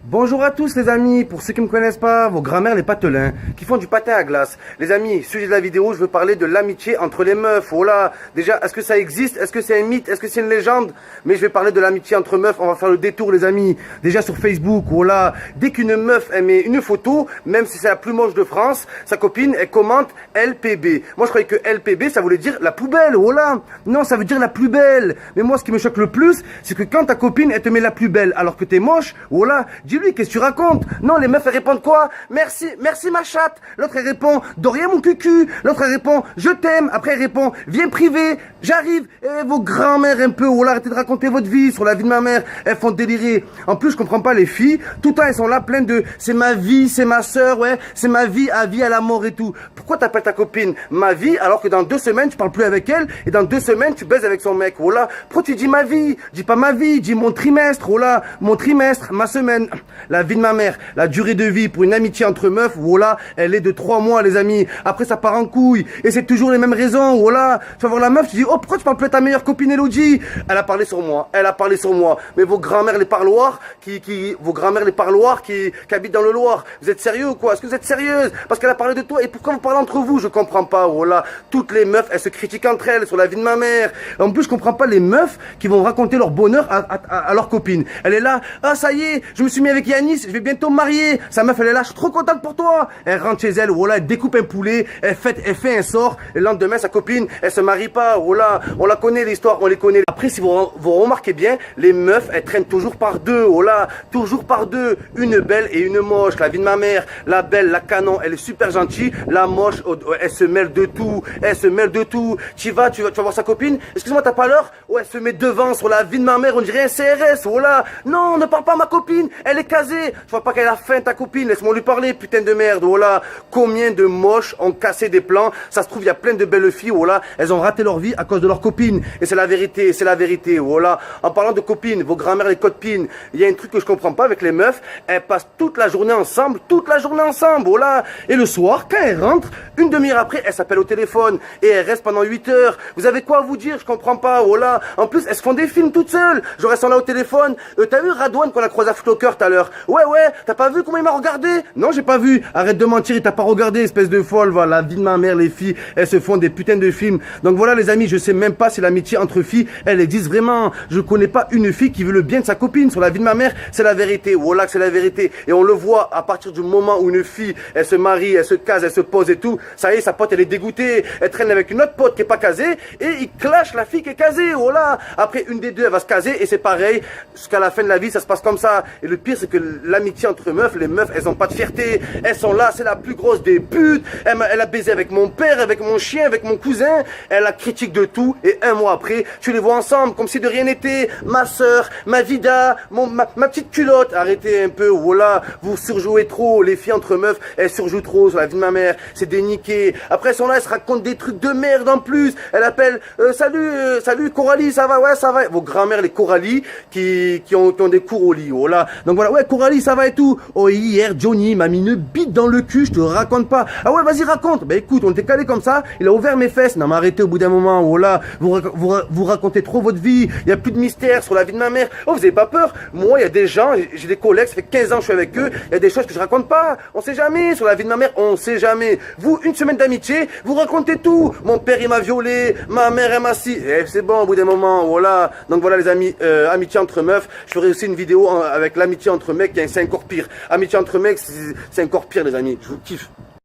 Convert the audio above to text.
Bonjour à tous les amis, pour ceux qui ne me connaissent pas, vos grands-mères les patelins, qui font du patin à glace. Les amis, sujet de la vidéo, je veux parler de l'amitié entre les meufs. Oh là, déjà, est-ce que ça existe? Est-ce que c'est un mythe? Est-ce que c'est une légende? Mais je vais parler de l'amitié entre meufs, on va faire le détour les amis. Déjà sur Facebook, oh là, dès qu'une meuf elle met une photo, même si c'est la plus moche de France, sa copine, elle commente LPB. Moi je croyais que LPB ça voulait dire la poubelle, oh là. Non, ça veut dire la plus belle. Mais moi ce qui me choque le plus, c'est que quand ta copine elle te met la plus belle alors que t'es moche, oh là, dis-lui qu'est-ce que tu racontes? Non, les meufs elles répondent quoi? Merci, merci ma chatte. L'autre elle répond de rien mon cucu. L'autre elle répond je t'aime. Après elle répond viens privé, j'arrive. Et vos grands-mères un peu, oh là, arrêtez de raconter votre vie sur la vie de ma mère. Elles font délirer. En plus je comprends pas les filles. Tout le temps elles sont là pleines de c'est ma vie, c'est ma soeur, ouais, c'est ma vie à vie à la mort et tout. Pourquoi t'appelles ta copine ma vie alors que dans 2 semaines tu parles plus avec elle et dans 2 semaines tu baises avec son mec? Oh là, pourquoi tu dis ma vie? Dis pas ma vie, dis mon trimestre. Oh là, mon trimestre, ma semaine. La vie de ma mère, la durée de vie pour une amitié entre meufs, voilà, elle est de 3 mois les amis. Après ça part en couille et c'est toujours les mêmes raisons. Voilà, tu vas voir la meuf, tu dis oh pourquoi tu parles plus de ta meilleure copine Elodie? Elle a parlé sur moi, elle a parlé sur moi. Mais vos grand-mères les parloirs vos grand-mères les parloirs qui habitent dans le Loir, vous êtes sérieux ou quoi? Est-ce que vous êtes sérieuse? Parce qu'elle a parlé de toi et pourquoi vous parlez entre vous? Je comprends pas. Voilà, toutes les meufs elles se critiquent entre elles sur la vie de ma mère. En plus je comprends pas les meufs qui vont raconter leur bonheur à leur copine. Elle est là, ah ça y est, je me suis mis avec Yanis, je vais bientôt me marier. Sa meuf elle est là, je suis trop contente pour toi. Elle rentre chez elle, voilà, elle découpe un poulet, elle fait un sort. Et le lendemain sa copine, elle se marie pas. Voilà, on la connaît l'histoire, on les connaît. Après si vous remarquez bien, les meufs elles traînent toujours par deux. Voilà, toujours par deux. Une belle et une moche. La vie de ma mère, la belle, la canon, elle est super gentille. La moche, elle se mêle de tout. Elle se mêle de tout. Tu vas voir sa copine. Excuse-moi, t'as pas l'heure? Ouais, elle se met devant sur la vie de ma mère. On dirait un CRS. Voilà. Non, ne parle pas à ma copine. Elle est casée. Je vois pas qu'elle a faim ta copine. Laisse-moi lui parler, putain de merde. Voilà. Combien de moches ont cassé des plans? Ça se trouve, il y a plein de belles filles. Voilà. Elles ont raté leur vie à cause de leur copine. Et c'est la vérité. C'est la vérité. Voilà. En parlant de copines, vos grand-mères les copines, il y a un truc que je comprends pas avec les meufs. Elles passent toute la journée ensemble. Voilà. Et le soir, quand elles rentrent, une demi-heure après, elles s'appellent au téléphone. Et elles restent pendant 8 heures. Vous avez quoi à vous dire? Je comprends pas. Voilà. En plus, elles se font des films toutes seules. Je reste là au téléphone. T'as vu Radouane qu'on a croisé à Footlocker tout à l'heure? Ouais. T'as pas vu comment il m'a regardé? Non, j'ai pas vu. Arrête de mentir, il t'a pas regardé, espèce de folle. Voilà, la vie de ma mère, les filles, elles se font des putains de films. Donc voilà, les amis, je sais même pas si l'amitié entre filles, elle existe vraiment. Je connais pas une fille qui veut le bien de sa copine. Sur la vie de ma mère, c'est la vérité. Voilà que c'est la vérité. Et on le voit à partir du moment où une fille, elle se marie, elle se case, elle se pose et tout. Ça y est, sa pote, elle est dégoûtée. Elle traîne avec une autre pote qui est pas casée et il clash la fille qui est casée. Voilà. Après, une des deux, elle va se caser et c'est pareil. Jusqu'à la fin de la vie, ça se passe comme ça. Et le pire, c'est que l'amitié entre meufs, les meufs, elles ont pas de fierté. Elles sont là, c'est la plus grosse des putes. Elle a baisé avec mon père, avec mon chien, avec mon cousin. Elle a critique de tout. Et un mois après, tu les vois ensemble comme si de rien n'était. Ma soeur, ma vida, ma petite culotte. Arrêtez un peu, voilà. Vous surjouez trop. Les filles entre meufs, elles surjouent trop sur la vie de ma mère. C'est déniqué. Après, elles sont là, elles se racontent des trucs de merde en plus. Elle appelle, salut Coralie, ça va? Ouais, ça va. Vos grand-mères, les Coralie, qui ont des cours au lit. Voilà. Donc voilà, ouais, Coralie, ça va et tout. Oh, hier, Johnny m'a mis une bite dans le cul, je te raconte pas. Ah ouais, vas-y, raconte. Bah écoute, on était calé comme ça, il a ouvert mes fesses. Non, mais arrêtez au bout d'un moment. Voilà, vous racontez trop votre vie. Il y a plus de mystère sur la vie de ma mère. Oh, vous avez pas peur? Moi, il y a des gens, j'ai des collègues, ça fait 15 ans que je suis avec eux. Il y a des choses que je raconte pas. On sait jamais sur la vie de ma mère, on sait jamais. Vous, une semaine d'amitié, vous racontez tout. Mon père, il m'a violé. Ma mère, elle m'a si. Eh, c'est bon au bout d'un moment. Voilà. Donc voilà, les amis, amitié entre meufs. Je ferai aussi une vidéo avec l'amitié entre mecs, c'est encore pire. Amitié entre mecs, c'est encore pire, les amis. Je vous kiffe.